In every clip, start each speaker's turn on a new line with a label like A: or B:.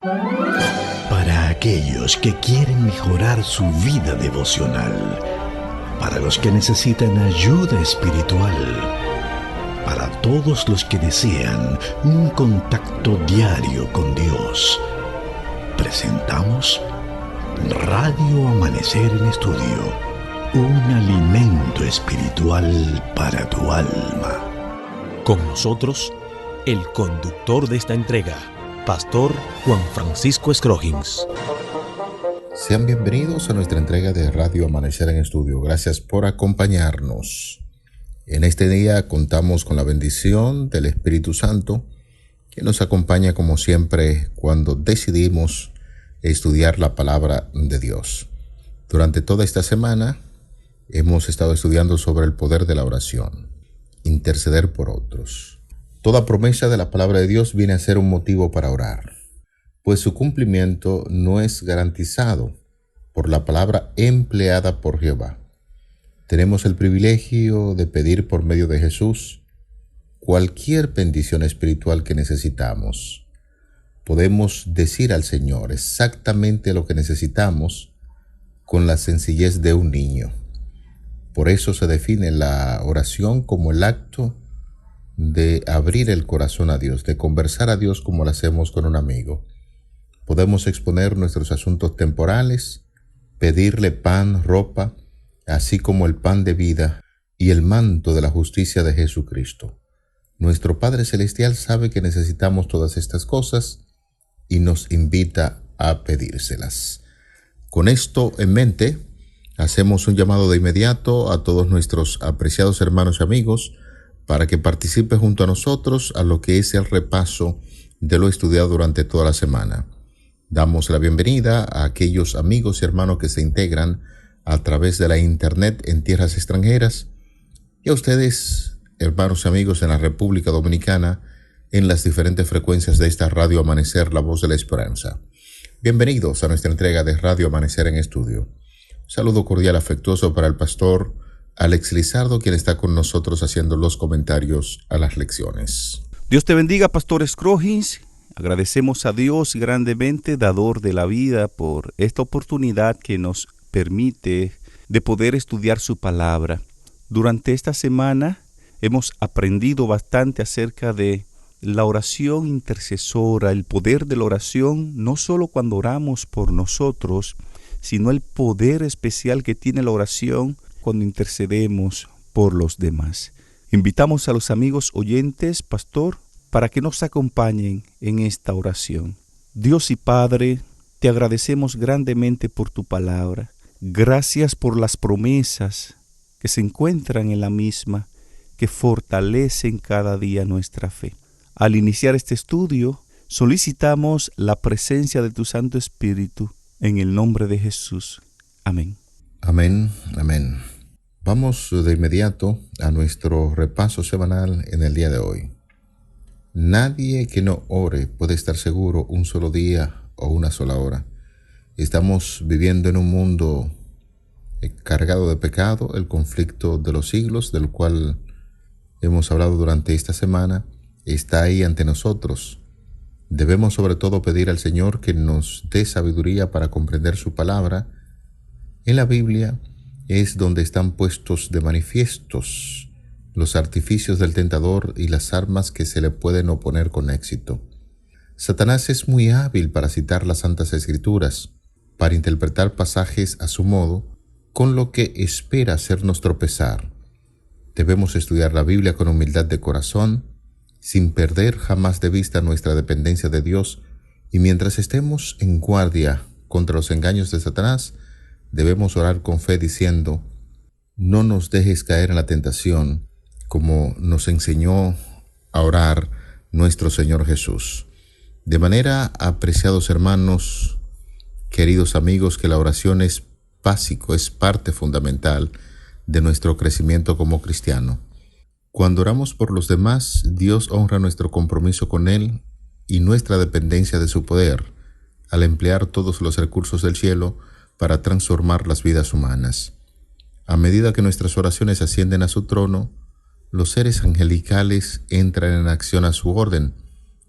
A: Para aquellos que quieren mejorar su vida devocional, para los que necesitan ayuda espiritual, para todos los que desean un contacto diario con Dios, presentamos Radio Amanecer en Estudio, un alimento espiritual para tu alma.
B: Con nosotros, el conductor de esta entrega, Pastor Juan Francisco Scroggins.
C: Sean bienvenidos a nuestra entrega de Radio Amanecer en Estudio. Gracias por acompañarnos. En este día contamos con la bendición del Espíritu Santo, que nos acompaña como siempre cuando decidimos estudiar la palabra de Dios. Durante toda esta semana hemos estado estudiando sobre el poder de la oración, interceder por otros. Toda promesa de la palabra de Dios viene a ser un motivo para orar, pues su cumplimiento no es garantizado por la palabra empleada por Jehová. Tenemos el privilegio de pedir por medio de Jesús cualquier bendición espiritual que necesitamos. Podemos decir al Señor exactamente lo que necesitamos con la sencillez de un niño. Por eso se define la oración como el acto de abrir el corazón a Dios, de conversar a Dios como lo hacemos con un amigo. Podemos exponer nuestros asuntos temporales, pedirle pan, ropa, así como el pan de vida y el manto de la justicia de Jesucristo. Nuestro Padre Celestial sabe que necesitamos todas estas cosas y nos invita a pedírselas. Con esto en mente, hacemos un llamado de inmediato a todos nuestros apreciados hermanos y amigos para que participe junto a nosotros a lo que es el repaso de lo estudiado durante toda la semana. Damos la bienvenida a aquellos amigos y hermanos que se integran a través de la internet en tierras extranjeras y a ustedes, hermanos y amigos en la República Dominicana, en las diferentes frecuencias de esta Radio Amanecer, la voz de la esperanza. Bienvenidos a nuestra entrega de Radio Amanecer en Estudio. Saludo cordial afectuoso para el pastor Alex Lizardo, quien está con nosotros haciendo los comentarios a las lecciones.
D: Dios te bendiga, Pastor Scroggins. Agradecemos a Dios grandemente, dador de la vida, por esta oportunidad que nos permite de poder estudiar su palabra. Durante esta semana hemos aprendido bastante acerca de la oración intercesora, el poder de la oración, no solo cuando oramos por nosotros, sino el poder especial que tiene la oración cuando intercedemos por los demás. Invitamos a los amigos oyentes, pastor, para que nos acompañen en esta oración. Dios y Padre, te agradecemos grandemente por tu palabra. Gracias por las promesas que se encuentran en la misma, que fortalecen cada día nuestra fe. Al iniciar este estudio, solicitamos la presencia de tu Santo Espíritu en el nombre de Jesús. Amén.
C: Amén, amén. Vamos de inmediato a nuestro repaso semanal en el día de hoy. Nadie que no ore puede estar seguro un solo día o una sola hora. Estamos viviendo en un mundo cargado de pecado, el conflicto de los siglos, del cual hemos hablado durante esta semana, está ahí ante nosotros. Debemos sobre todo pedir al Señor que nos dé sabiduría para comprender su palabra. En la Biblia es donde están puestos de manifiestos los artificios del tentador y las armas que se le pueden oponer con éxito. Satanás es muy hábil para citar las Santas Escrituras, para interpretar pasajes a su modo, con lo que espera hacernos tropezar. Debemos estudiar la Biblia con humildad de corazón, sin perder jamás de vista nuestra dependencia de Dios, y mientras estemos en guardia contra los engaños de Satanás, debemos orar con fe diciendo: no nos dejes caer en la tentación, como nos enseñó a orar nuestro Señor Jesús. De manera, apreciados hermanos, queridos amigos, que la oración es básico, es parte fundamental de nuestro crecimiento como cristiano. Cuando oramos por los demás, Dios honra nuestro compromiso con Él y nuestra dependencia de su poder, al emplear todos los recursos del cielo para transformar las vidas humanas. A medida que nuestras oraciones ascienden a su trono, los seres angelicales entran en acción a su orden.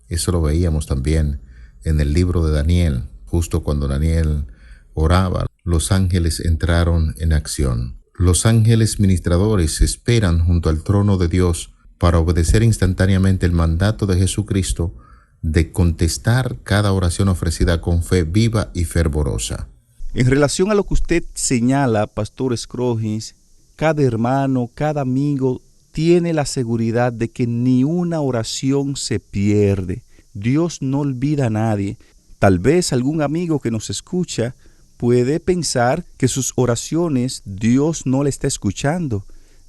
C: Eso lo veíamos también en el libro de Daniel, justo cuando Daniel oraba, los ángeles entraron en acción. Los ángeles ministradores esperan junto al trono de Dios para obedecer instantáneamente el mandato de Jesucristo de contestar cada oración ofrecida con fe viva y fervorosa.
D: En relación a lo que usted señala, Pastor Scroggins, cada hermano, cada amigo tiene la seguridad de que ni una oración se pierde. Dios no olvida a nadie. Tal vez algún amigo que nos escucha puede pensar que sus oraciones Dios no le está escuchando.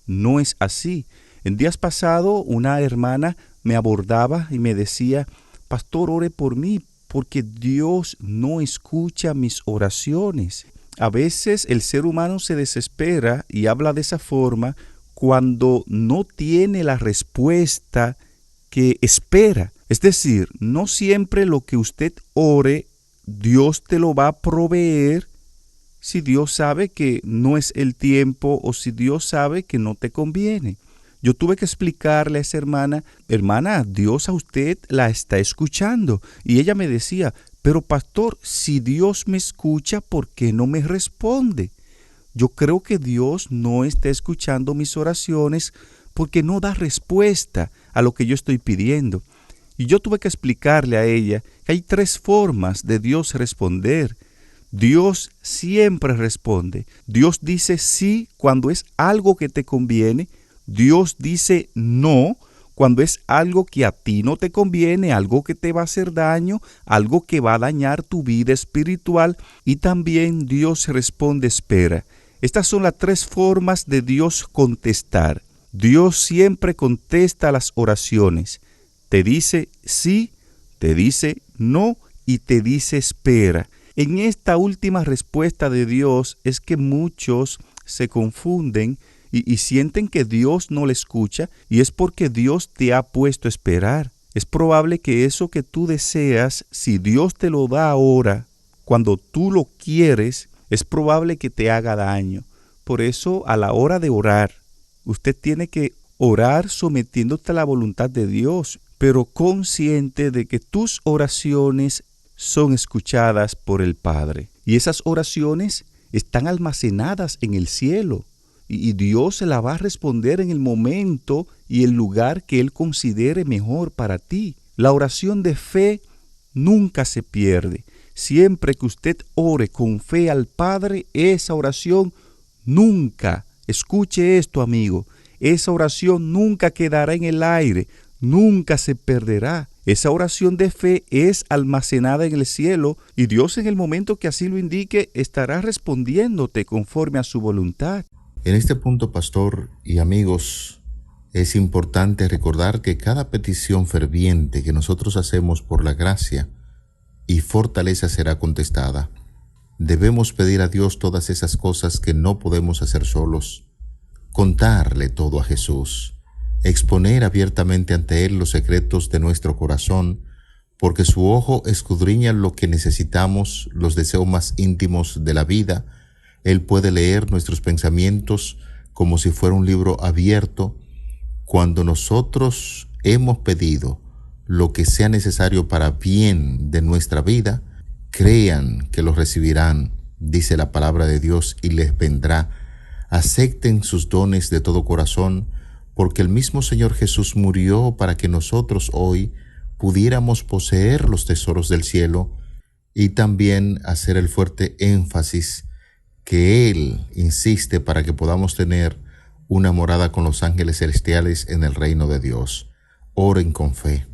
D: No es así. En días pasados una hermana me abordaba y me decía: Pastor, ore por mí, porque Dios no escucha mis oraciones. A veces el ser humano se desespera y habla de esa forma cuando no tiene la respuesta que espera. Es decir, no siempre lo que usted ore, Dios te lo va a proveer si Dios sabe que no es el tiempo o si Dios sabe que no te conviene. Yo tuve que explicarle a esa hermana: Dios a usted la está escuchando. Y ella me decía: pero pastor, si Dios me escucha, ¿por qué no me responde? Yo creo que Dios no está escuchando mis oraciones porque no da respuesta a lo que yo estoy pidiendo. Y yo tuve que explicarle a ella que hay 3 formas de Dios responder. Dios siempre responde. Dios dice sí cuando es algo que te conviene. Dios dice no cuando es algo que a ti no te conviene, algo que te va a hacer daño, algo que va a dañar tu vida espiritual. Y también Dios responde espera. Estas son las 3 formas de Dios contestar. Dios siempre contesta las oraciones. Te dice sí, te dice no y te dice espera. En esta última respuesta de Dios es que muchos se confunden y sienten que Dios no le escucha, y es porque Dios te ha puesto a esperar. Es probable que eso que tú deseas, si Dios te lo da ahora, cuando tú lo quieres, es probable que te haga daño. Por eso, a la hora de orar, usted tiene que orar sometiéndote a la voluntad de Dios, pero consciente de que tus oraciones son escuchadas por el Padre. Y esas oraciones están almacenadas en el cielo. Y Dios se la va a responder en el momento y el lugar que Él considere mejor para ti. La oración de fe nunca se pierde. Siempre que usted ore con fe al Padre, esa oración nunca, escuche esto, amigo, esa oración nunca quedará en el aire, nunca se perderá. Esa oración de fe es almacenada en el cielo y Dios, en el momento que así lo indique, estará respondiéndote conforme a su voluntad.
C: En este punto, pastor y amigos, es importante recordar que cada petición ferviente que nosotros hacemos por la gracia y fortaleza será contestada. Debemos pedir a Dios todas esas cosas que no podemos hacer solos, contarle todo a Jesús, exponer abiertamente ante Él los secretos de nuestro corazón, porque su ojo escudriña lo que necesitamos, los deseos más íntimos de la vida. Él puede leer nuestros pensamientos como si fuera un libro abierto. Cuando nosotros hemos pedido lo que sea necesario para bien de nuestra vida, crean que lo recibirán, dice la palabra de Dios, y les vendrá. Acepten sus dones de todo corazón, porque el mismo Señor Jesús murió para que nosotros hoy pudiéramos poseer los tesoros del cielo, y también hacer el fuerte énfasis que Él insiste para que podamos tener una morada con los ángeles celestiales en el reino de Dios. Oren con fe.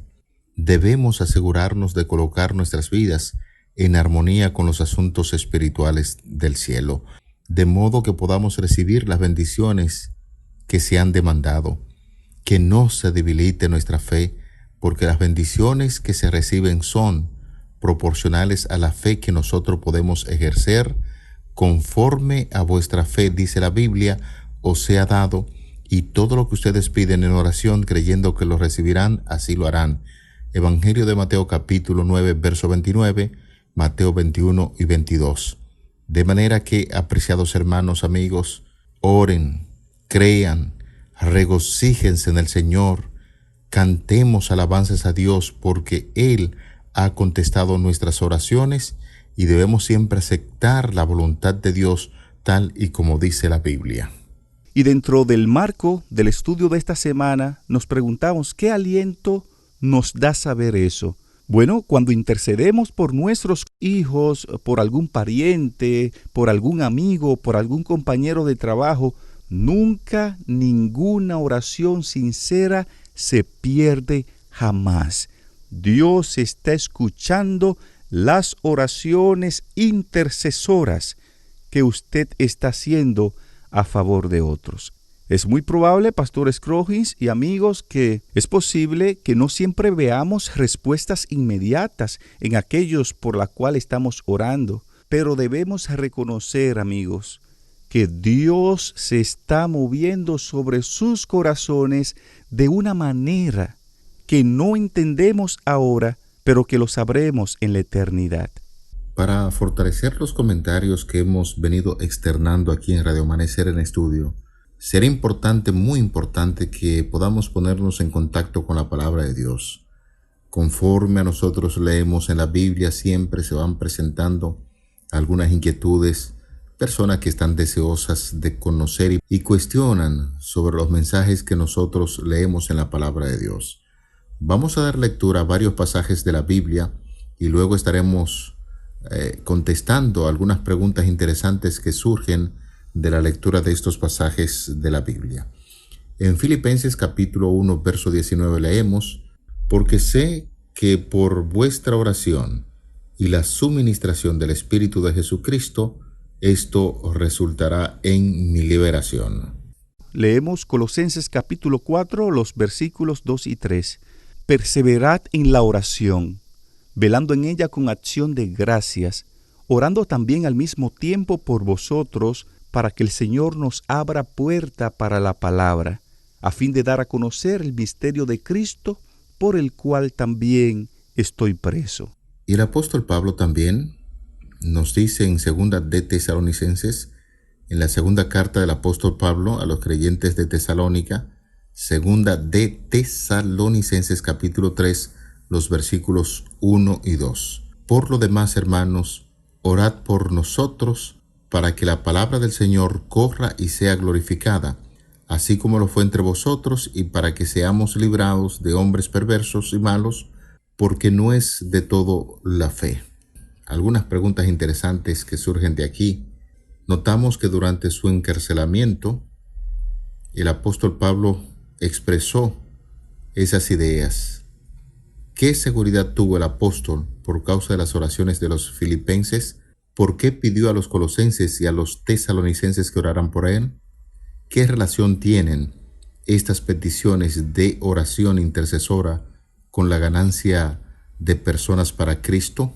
C: Debemos asegurarnos de colocar nuestras vidas en armonía con los asuntos espirituales del cielo, de modo que podamos recibir las bendiciones que se han demandado. Que no se debilite nuestra fe, porque las bendiciones que se reciben son proporcionales a la fe que nosotros podemos ejercer. Conforme a vuestra fe, dice la Biblia, os sea dado, y todo lo que ustedes piden en oración, creyendo que lo recibirán, así lo harán. Evangelio de Mateo capítulo 9, verso 29, Mateo 21 y 22. De manera que, apreciados hermanos, amigos, oren, crean, regocíjense en el Señor, cantemos alabanzas a Dios, porque Él ha contestado nuestras oraciones y debemos siempre aceptar la voluntad de Dios tal y como dice la Biblia.
D: Y dentro del marco del estudio de esta semana nos preguntamos ¿qué aliento nos da saber eso? Bueno, cuando intercedemos por nuestros hijos, por algún pariente, por algún amigo, por algún compañero de trabajo, nunca ninguna oración sincera se pierde jamás. Dios está escuchando las oraciones intercesoras que usted está haciendo a favor de otros. Es muy probable, Pastor Scroggins y amigos, que es posible que no siempre veamos respuestas inmediatas en aquellos por los cuales estamos orando, pero debemos reconocer, amigos, que Dios se está moviendo sobre sus corazones de una manera que no entendemos ahora, pero que lo sabremos en la eternidad.
C: Para fortalecer los comentarios que hemos venido externando aquí en Radio Amanecer en Estudio, será importante, muy importante, que podamos ponernos en contacto con la palabra de Dios. Conforme a nosotros leemos en la Biblia, siempre se van presentando algunas inquietudes, personas que están deseosas de conocer y cuestionan sobre los mensajes que nosotros leemos en la palabra de Dios. Vamos a dar lectura a varios pasajes de la Biblia y luego estaremos contestando algunas preguntas interesantes que surgen de la lectura de estos pasajes de la Biblia. En Filipenses capítulo 1, verso 19 leemos: porque sé que por vuestra oración y la suministración del Espíritu de Jesucristo, esto resultará en mi liberación.
D: Leemos Colosenses capítulo 4, los versículos 2 y 3. Perseverad en la oración, velando en ella con acción de gracias, orando también al mismo tiempo por vosotros, para que el Señor nos abra puerta para la palabra, a fin de dar a conocer el misterio de Cristo, por el cual también estoy preso.
C: Y el apóstol Pablo también nos dice en segunda de Tesalonicenses, en la segunda carta del apóstol Pablo a los creyentes de Tesalónica, segunda de Tesalonicenses capítulo 3, los versículos 1 y 2. Por lo demás, hermanos, orad por nosotros, para que la palabra del Señor corra y sea glorificada, así como lo fue entre vosotros, y para que seamos librados de hombres perversos y malos, porque no es de todo la fe. Algunas preguntas interesantes que surgen de aquí. Notamos que durante su encarcelamiento, el apóstol Pablo expresó esas ideas. ¿Qué seguridad tuvo el apóstol por causa de las oraciones de los filipenses? ¿Por qué pidió a los colosenses y a los tesalonicenses que oraran por él? ¿Qué relación tienen estas peticiones de oración intercesora con la ganancia de personas para Cristo?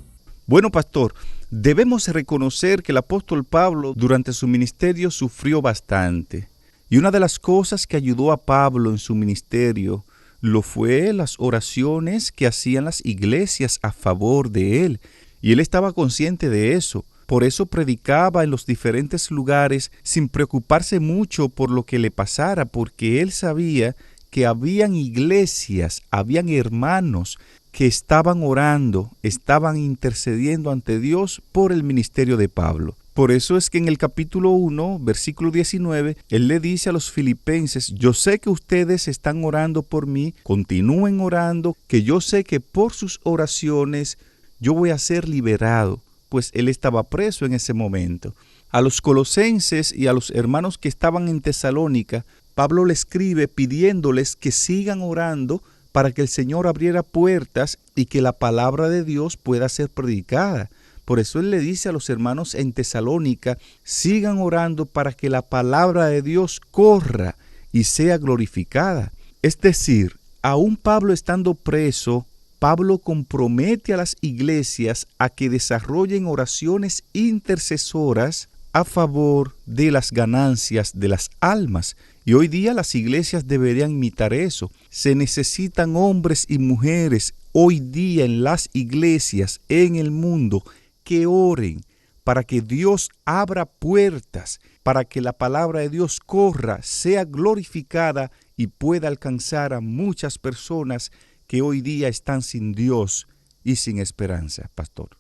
D: Bueno, pastor, debemos reconocer que el apóstol Pablo durante su ministerio sufrió bastante. Y una de las cosas que ayudó a Pablo en su ministerio lo fue las oraciones que hacían las iglesias a favor de él. Y él estaba consciente de eso. Por eso predicaba en los diferentes lugares sin preocuparse mucho por lo que le pasara, porque él sabía que habían iglesias, habían hermanos que estaban orando, estaban intercediendo ante Dios por el ministerio de Pablo. Por eso es que en el capítulo 1, versículo 19, él le dice a los filipenses: yo sé que ustedes están orando por mí, continúen orando, que yo sé que por sus oraciones yo voy a ser liberado, pues él estaba preso en ese momento. A los colosenses y a los hermanos que estaban en Tesalónica, Pablo le escribe pidiéndoles que sigan orando para que el Señor abriera puertas y que la palabra de Dios pueda ser predicada. Por eso él le dice a los hermanos en Tesalónica: sigan orando para que la palabra de Dios corra y sea glorificada. Es decir, aún Pablo estando preso, Pablo compromete a las iglesias a que desarrollen oraciones intercesoras a favor de las ganancias de las almas. Y hoy día las iglesias deberían imitar eso. Se necesitan hombres y mujeres hoy día en las iglesias, en el mundo, que oren para que Dios abra puertas, para que la palabra de Dios corra, sea glorificada y pueda alcanzar a muchas personas que hoy día están sin Dios y sin esperanza, pastor.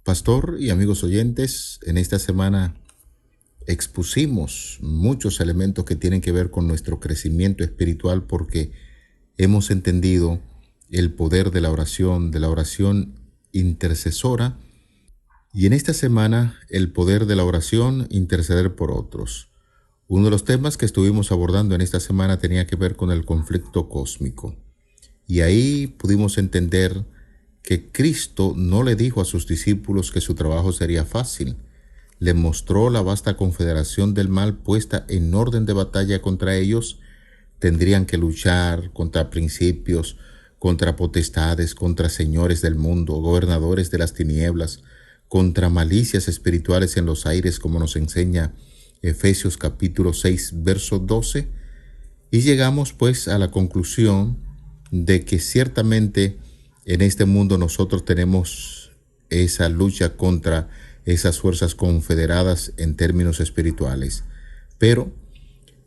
C: Pastor y amigos oyentes, en esta semana expusimos muchos elementos que tienen que ver con nuestro crecimiento espiritual porque hemos entendido el poder de la oración intercesora, y en esta semana el poder de la oración interceder por otros. Uno de los temas que estuvimos abordando en esta semana tenía que ver con el conflicto cósmico, y ahí pudimos entender que Cristo no le dijo a sus discípulos que su trabajo sería fácil. Le mostró la vasta confederación del mal puesta en orden de batalla contra ellos. Tendrían que luchar contra principios, contra potestades, contra señores del mundo, gobernadores de las tinieblas, contra malicias espirituales en los aires, como nos enseña Efesios capítulo 6, verso 12. Y llegamos pues a la conclusión de que ciertamente en este mundo nosotros tenemos esa lucha contra esas fuerzas confederadas en términos espirituales. Pero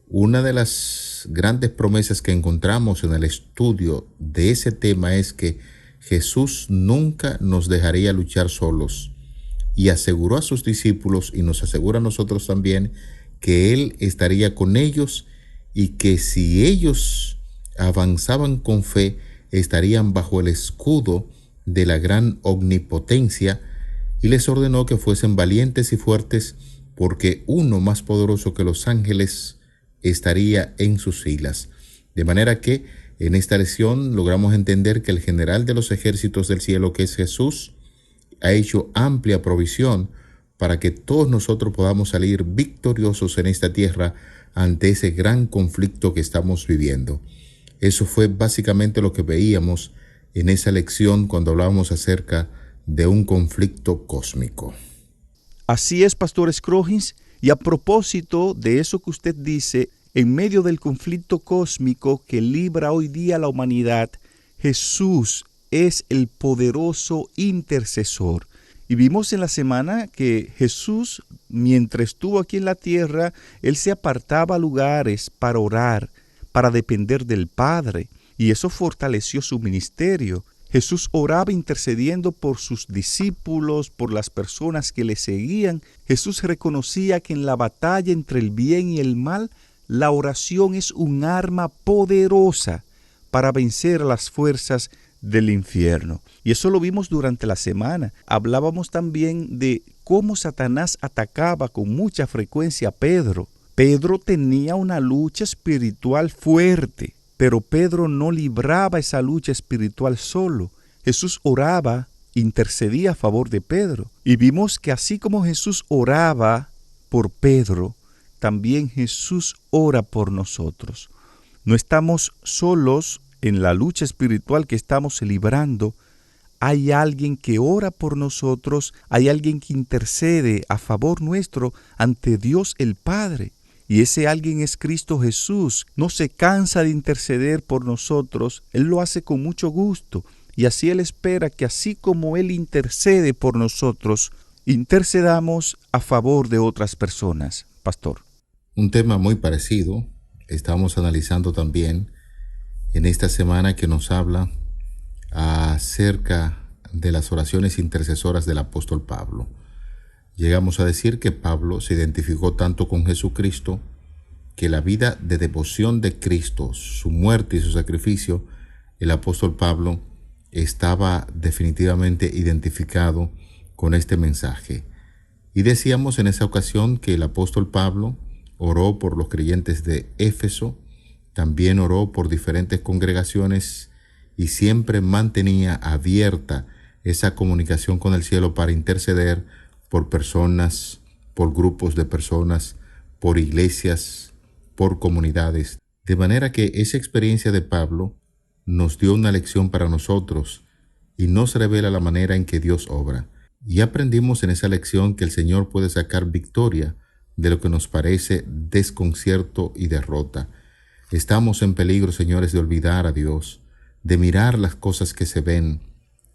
C: una de las grandes promesas que encontramos en el estudio de ese tema es que Jesús nunca nos dejaría luchar solos, y aseguró a sus discípulos y nos asegura a nosotros también que Él estaría con ellos y que si ellos avanzaban con fe, estarían bajo el escudo de la gran omnipotencia, y les ordenó que fuesen valientes y fuertes, porque uno más poderoso que los ángeles estaría en sus filas. De manera que en esta lección logramos entender que el general de los ejércitos del cielo, que es Jesús, ha hecho amplia provisión para que todos nosotros podamos salir victoriosos en esta tierra ante ese gran conflicto que estamos viviendo. Eso fue básicamente lo que veíamos en esa lección cuando hablábamos acerca de un conflicto cósmico.
D: Así es, Pastor Scroggins, y a propósito de eso que usted dice, en medio del conflicto cósmico que libra hoy día la humanidad, Jesús es el poderoso intercesor. Y vimos en la semana que Jesús, mientras estuvo aquí en la tierra, Él se apartaba a lugares para orar, para depender del Padre, y eso fortaleció su ministerio. Jesús oraba intercediendo por sus discípulos, por las personas que le seguían. Jesús reconocía que en la batalla entre el bien y el mal, la oración es un arma poderosa para vencer a las fuerzas del infierno. Y eso lo vimos durante la semana. Hablábamos también de cómo Satanás atacaba con mucha frecuencia a Pedro. Pedro tenía una lucha espiritual fuerte, pero Pedro no libraba esa lucha espiritual solo. Jesús oraba, intercedía a favor de Pedro. Y vimos que así como Jesús oraba por Pedro, también Jesús ora por nosotros. No estamos solos en la lucha espiritual que estamos librando. Hay alguien que ora por nosotros, hay alguien que intercede a favor nuestro ante Dios el Padre. Y ese alguien es Cristo Jesús. No se cansa de interceder por nosotros. Él lo hace con mucho gusto. Y así Él espera que así como Él intercede por nosotros, intercedamos a favor de otras personas. Pastor.
C: Un tema muy parecido estamos analizando también en esta semana, que nos habla acerca de las oraciones intercesoras del apóstol Pablo. Llegamos a decir que Pablo se identificó tanto con Jesucristo que la vida de devoción de Cristo, su muerte y su sacrificio, el apóstol Pablo estaba definitivamente identificado con este mensaje. Y decíamos en esa ocasión que el apóstol Pablo oró por los creyentes de Éfeso, también oró por diferentes congregaciones y siempre mantenía abierta esa comunicación con el cielo para interceder por personas, por grupos de personas, por iglesias, por comunidades. De manera que esa experiencia de Pablo nos dio una lección para nosotros y nos revela la manera en que Dios obra. Y aprendimos en esa lección que el Señor puede sacar victoria de lo que nos parece desconcierto y derrota. Estamos en peligro, señores, de olvidar a Dios, de mirar las cosas que se ven,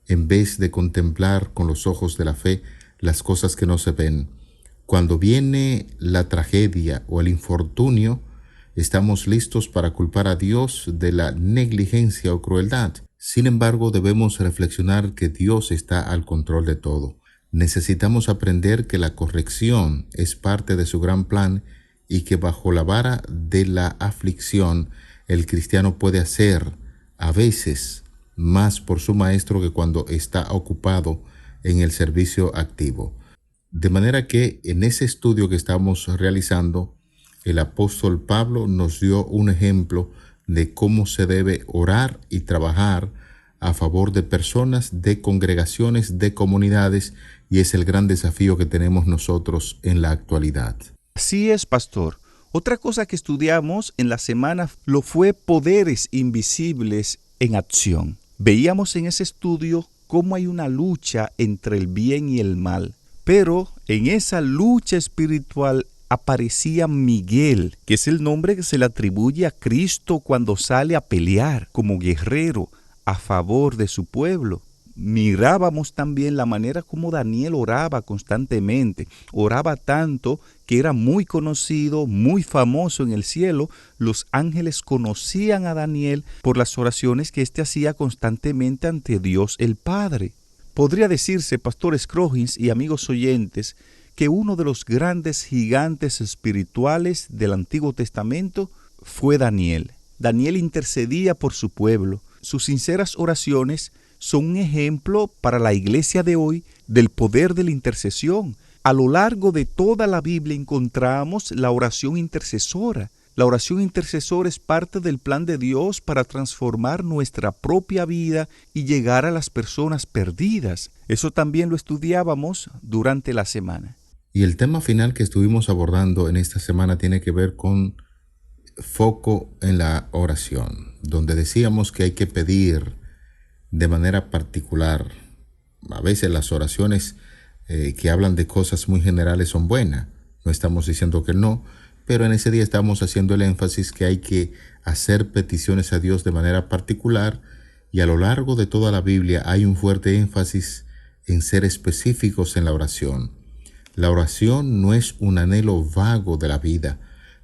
C: en vez de contemplar con los ojos de la fe las cosas que no se ven. Cuando viene la tragedia o el infortunio, estamos listos para culpar a Dios de la negligencia o crueldad. Sin embargo, debemos reflexionar que Dios está al control de todo. Necesitamos aprender que la corrección es parte de su gran plan y que bajo la vara de la aflicción el cristiano puede hacer a veces más por su maestro que cuando está ocupado en el servicio activo. De manera que en ese estudio que estamos realizando, el apóstol Pablo nos dio un ejemplo de cómo se debe orar y trabajar a favor de personas, de congregaciones, de comunidades, y es el gran desafío que tenemos nosotros en la actualidad.
D: Así es, pastor. Otra cosa que estudiamos en la semana lo fue poderes invisibles en acción. Veíamos en ese estudio cómo hay una lucha entre el bien y el mal. Pero en esa lucha espiritual aparecía Miguel, que es el nombre que se le atribuye a Cristo cuando sale a pelear como guerrero a favor de su pueblo. Mirábamos también la manera como Daniel oraba constantemente. Oraba tanto que era muy conocido, muy famoso en el cielo. Los ángeles conocían a Daniel por las oraciones que éste hacía constantemente ante Dios el Padre. Podría decirse, Pastor Scroggins y amigos oyentes, que uno de los grandes gigantes espirituales del Antiguo Testamento fue Daniel. Daniel intercedía por su pueblo. Sus sinceras oraciones son un ejemplo para la iglesia de hoy del poder de la intercesión. A lo largo de toda la Biblia encontramos la oración intercesora. La oración intercesora es parte del plan de Dios para transformar nuestra propia vida y llegar a las personas perdidas. Eso también lo estudiábamos durante la semana.
C: Y el tema final que estuvimos abordando en esta semana tiene que ver con foco en la oración, donde decíamos que hay que pedir de manera particular. A veces las oraciones que hablan de cosas muy generales son buenas, no estamos diciendo que no, pero en ese día estamos haciendo el énfasis que hay que hacer peticiones a Dios de manera particular, y a lo largo de toda la Biblia hay un fuerte énfasis en ser específicos en la oración. La oración no es un anhelo vago de la vida,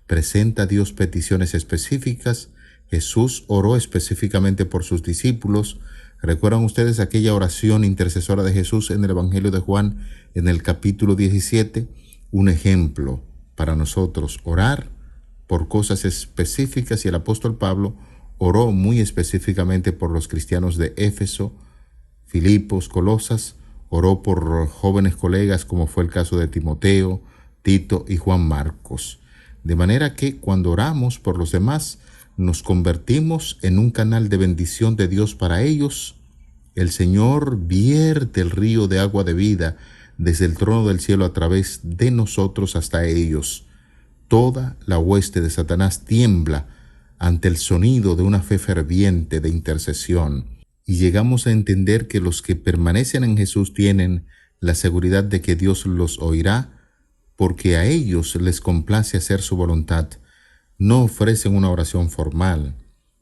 C: presenta a Dios peticiones específicas. Jesús oró específicamente por sus discípulos. ¿Recuerdan ustedes aquella oración intercesora de Jesús en el Evangelio de Juan en el capítulo 17? Un ejemplo para nosotros, orar por cosas específicas, y el apóstol Pablo oró muy específicamente por los cristianos de Éfeso, Filipos, Colosas, oró por jóvenes colegas como fue el caso de Timoteo, Tito y Juan Marcos. De manera que cuando oramos por los demás, nos convertimos en un canal de bendición de Dios para ellos. El Señor vierte el río de agua de vida desde el trono del cielo a través de nosotros hasta ellos. Toda la hueste de Satanás tiembla ante el sonido de una fe ferviente de intercesión, y llegamos a entender que los que permanecen en Jesús tienen la seguridad de que Dios los oirá, porque a ellos les complace hacer su voluntad. No ofrecen una oración formal,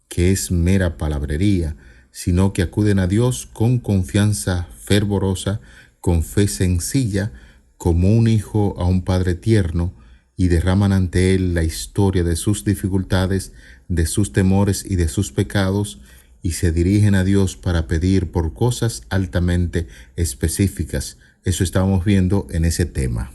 C: que es mera palabrería, sino que acuden a Dios con confianza fervorosa, con fe sencilla, como un hijo a un padre tierno, y derraman ante Él la historia de sus dificultades, de sus temores y de sus pecados, y se dirigen a Dios para pedir por cosas altamente específicas. Eso estábamos viendo en ese tema.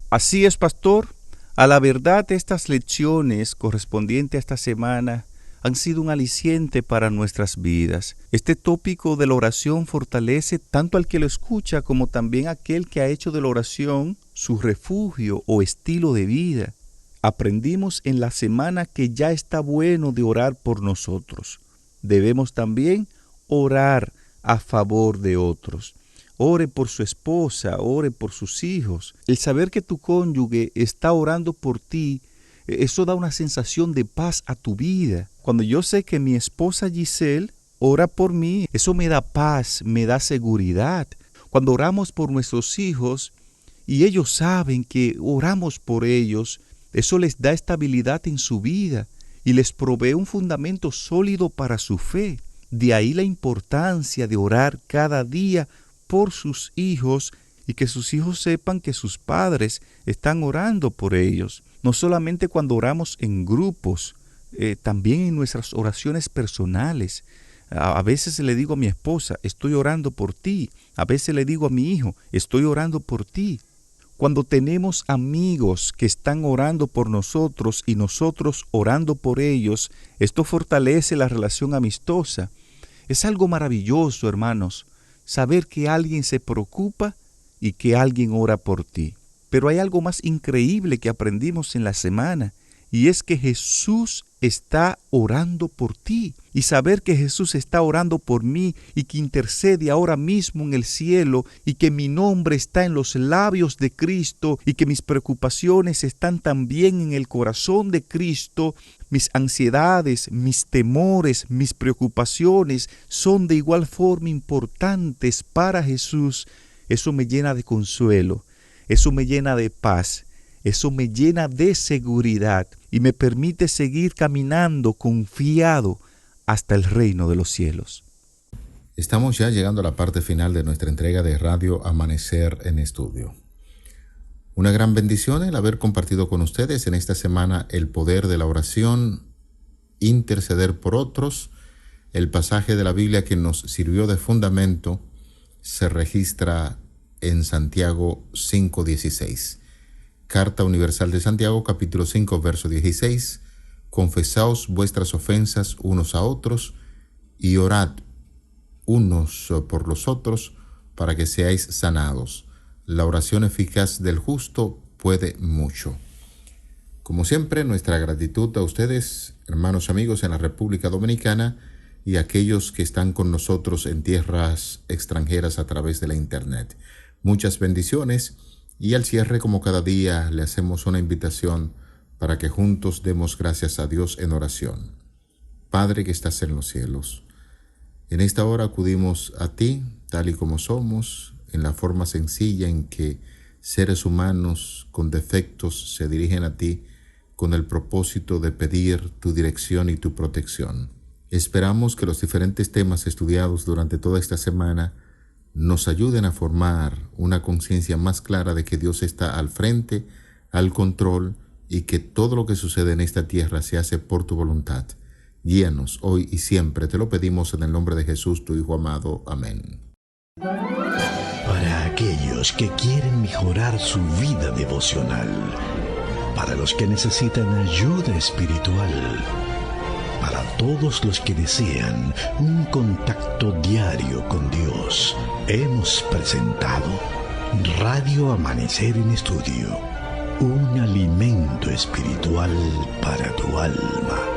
D: Así es, pastor. A la verdad, estas lecciones correspondientes a esta semana han sido un aliciente para nuestras vidas. Este tópico de la oración fortalece tanto al que lo escucha como también a aquel que ha hecho de la oración su refugio o estilo de vida. Aprendimos en la semana que ya está bueno de orar por nosotros. Debemos también orar a favor de otros. Ore por su esposa, ore por sus hijos. El saber que tu cónyuge está orando por ti, eso da una sensación de paz a tu vida. Cuando yo sé que mi esposa Giselle ora por mí, eso me da paz, me da seguridad. Cuando oramos por nuestros hijos y ellos saben que oramos por ellos, eso les da estabilidad en su vida y les provee un fundamento sólido para su fe. De ahí la importancia de orar cada día por sus hijos y que sus hijos sepan que sus padres están orando por ellos. No solamente cuando oramos en grupos, también en nuestras oraciones personales. A veces le digo a mi esposa, estoy orando por ti. A veces le digo a mi hijo, estoy orando por ti. Cuando tenemos amigos que están orando por nosotros y nosotros orando por ellos, esto fortalece la relación amistosa. Es algo maravilloso, hermanos, saber que alguien se preocupa y que alguien ora por ti. Pero hay algo más increíble que aprendimos en la semana, y es que Jesús está orando por ti. Y saber que Jesús está orando por mí y que intercede ahora mismo en el cielo y que mi nombre está en los labios de Cristo y que mis preocupaciones están también en el corazón de Cristo, mis ansiedades, mis temores, mis preocupaciones son de igual forma importantes para Jesús. Eso me llena de consuelo, eso me llena de paz. Eso me llena de seguridad y me permite seguir caminando confiado hasta el reino de los cielos.
C: Estamos ya llegando a la parte final de nuestra entrega de Radio Amanecer en Estudio. Una gran bendición el haber compartido con ustedes en esta semana el poder de la oración, interceder por otros. El pasaje de la Biblia que nos sirvió de fundamento se registra en Santiago 5:16. Carta Universal de Santiago, capítulo 5, verso 16. Confesaos vuestras ofensas unos a otros y orad unos por los otros para que seáis sanados. La oración eficaz del justo puede mucho. Como siempre, nuestra gratitud a ustedes, hermanos amigos en la República Dominicana y aquellos que están con nosotros en tierras extranjeras a través de la internet. Muchas bendiciones. Y al cierre, como cada día, le hacemos una invitación para que juntos demos gracias a Dios en oración. Padre que estás en los cielos, en esta hora acudimos a ti, tal y como somos, en la forma sencilla en que seres humanos con defectos se dirigen a ti con el propósito de pedir tu dirección y tu protección. Esperamos que los diferentes temas estudiados durante toda esta semana nos ayuden a formar una conciencia más clara de que Dios está al frente, al control, y que todo lo que sucede en esta tierra se hace por tu voluntad. Guíanos hoy y siempre, te lo pedimos en el nombre de Jesús, tu Hijo amado. Amén.
A: Para aquellos que quieren mejorar su vida devocional, para los que necesitan ayuda espiritual, para todos los que desean un contacto diario con Dios, hemos presentado Radio Amanecer en Estudio, un alimento espiritual para tu alma.